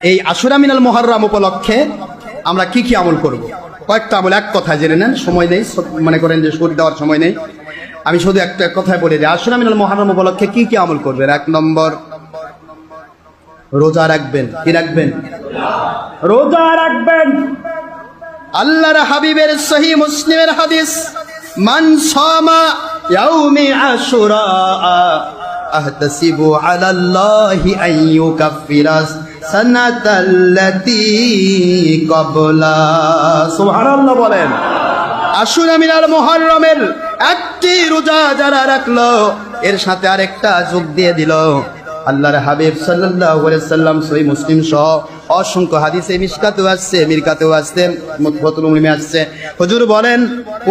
এই আশুরা মিনাল মুহাররম উপলক্ষে আমরা কি কি আমল করব? কয়েকটা আমল এক কথা জেনে নেন, সময় নেই, মনে করেন যে সুর দেওয়ার সময় নেই, আমি শুধু একটা কথায় বলে দিই। আশুরা মিনাল মুহাররম উপলক্ষে কি কি আমল করবেন? এক নম্বর, রোজা রাখবেন। কি রাখবেন? রোজা রাখবেন। আল্লাহর হাবিবের সহিহ মুসলিমের হাদিস, মান সামা ইয়াউমি আশুরা আহতাসিবু আলাল্লাহি আন ইউকাফিরাস সানাতাল্লাতী ক্বাবলা। সুবহানাল্লাহ বলেন। আশুরা মিনাল মুহাররমের একটি রোজা যারা রাখলো, এর সাথে আরেকটা যোগ দিয়ে দিল। আল্লাহর হাবিব সাল্লাল্লাহু আলাইহি সাল্লাম সহিহ মুসলিম সহ অসংখ্য হাদিসে মিশকাতেও আসছে, মিরকাতেও আসছে, মুতফাতুল উলুমে আসছে। হুজুর বলেন,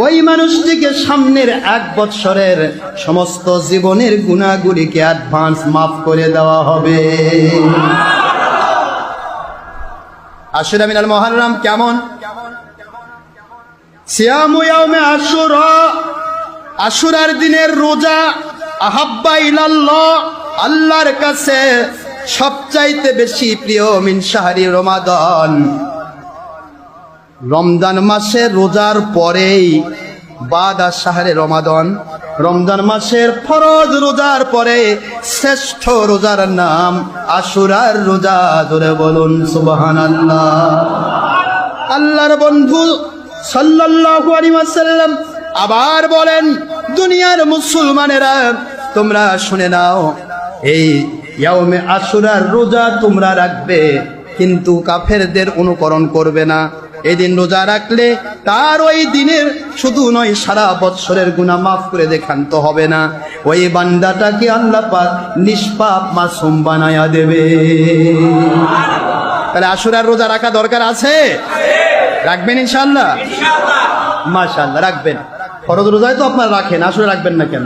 ওই মানুষটিকে সামনের 1 বছরের সমস্ত জীবনের গুনাহগুলিকে অ্যাডভান্স মাফ করে দেওয়া হবে। আশুরা মিনাল মুহাররম কেমন? সিয়ামু ইয়াউমে আশুরা, আশুরার দিনের রোজা, আহাব্বা ইলাল্লাহ, আল্লাহর কাছে সবচাইতে বেশি প্রিয়, মিন শাহরি রমাদান, রমজান মাসের রোজার পরেই, বাদা শাহরে রমাদান, রমজান মাসের ফরজ রোজার পরে শ্রেষ্ঠ রোজার নাম আশুরার রোজা। ধরে বলুন সুবহানাল্লাহ। আল্লাহর বন্ধু সাল্লাল্লাহু আলাইহি ওয়াসাল্লাম আবার বলেন, দুনিয়ার মুসলমানেরা তোমরা শুনে নাও, এই ইয়াউমে আশুরার রোজা তোমরা রাখবে, কিন্তু কাফেরদের অনুকরণ করবে না। এই দিন রোজা রাখলে তার ওই দিনের শুধু নয়, সারা বৎসরের গুনাহ মাফ করে দেখান তো হবে না, ওই বান্দাটাকে আল্লাহ পাক নিষ্পাপ মাসুম বানায়া দেবে। তাহলে আশুরার রোজা রাখা দরকার আছে? রাখবেন ইনশাআল্লাহ? মাশাআল্লাহ রাখবেন। ফরজ রোজায় তো আপনারা রাখেন, আশুরা রাখবেন না কেন?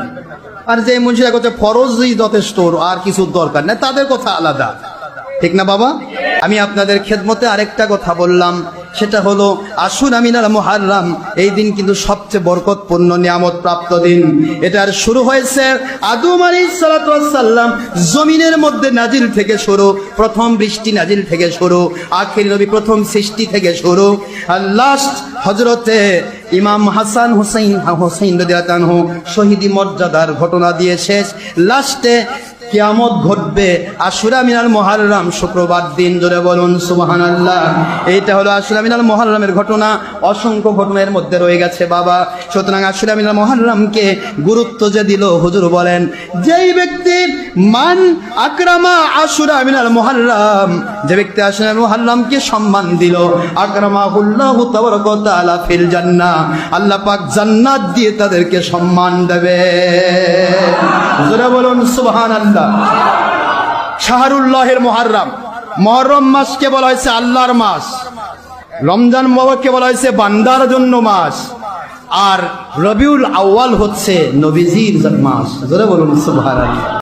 আর যে মুন্সিরা করছে ফরজই যথেষ্ট, আর কিছু দরকার নেই, তাদের কথা আলাদা, ঠিক না বাবা? আমি আপনাদের খেদমতে আরেকটা কথা বললাম, সেটা হলো আশুরা মিনাল মুহাররম, এই দিন কিন্তু সবচেয়ে বরকতপূর্ণ নিয়ামত প্রাপ্ত দিন। এটার শুরু হয়েছে আদম আলাইহিস সালাতু ওয়াস সালাম জমিনের মধ্যে নাজিল থেকে শুরু, প্রথম বৃষ্টি নাজিল থেকে শুরু, আখির নবী প্রথম সৃষ্টি থেকে শুরু, আর লাস্ট হযরতে ইমাম হাসান হুসাইন রাদিয়াল্লাহু আনহু শহীদি মর্যাদার ঘটনা দিয়ে শেষ। লাস্টে কিয়ামত ঘটবে আশুরা মিনাল মুহাররম, শুক্রবার দিন। জোরে বলুন সুবহানাল্লাহ। এইটা হলো আশুরা মিনাল মুহাররমের ঘটনা। অসংখ্য ঘটনার মধ্যে রয়ে গেছে বাবা। সুতরাং আশুরা মিনাল মুহাররমকে গুরুত্ব যে দিল, হুজুর বলেন, যেই ব্যক্তি মান আকরামা আশুরা মিনাল মুহাররম, যে ব্যক্তি আশুরা মিনাল মুহাররমকে সম্মান দিল, আকরামাহুল্লাহু তাবারাকা ওয়া তাআলা ফিল জান্নাহ, আল্লাহ পাক জান্নাত দিয়ে তাদেরকে সম্মান দেবে। জোরে বলুন সুবহানাল্লাহ। শাহরুল্লাহের মুহাররম, মুহররম মাসকে বলা হয়েছে আল্লাহর মাস, রমজান মুবারককে বলা হয়েছে বান্দার জন্য মাস, আর রবিউল আউয়াল হচ্ছে নবীজির মাস। জোরে বলুন সুবহানাল্লাহ।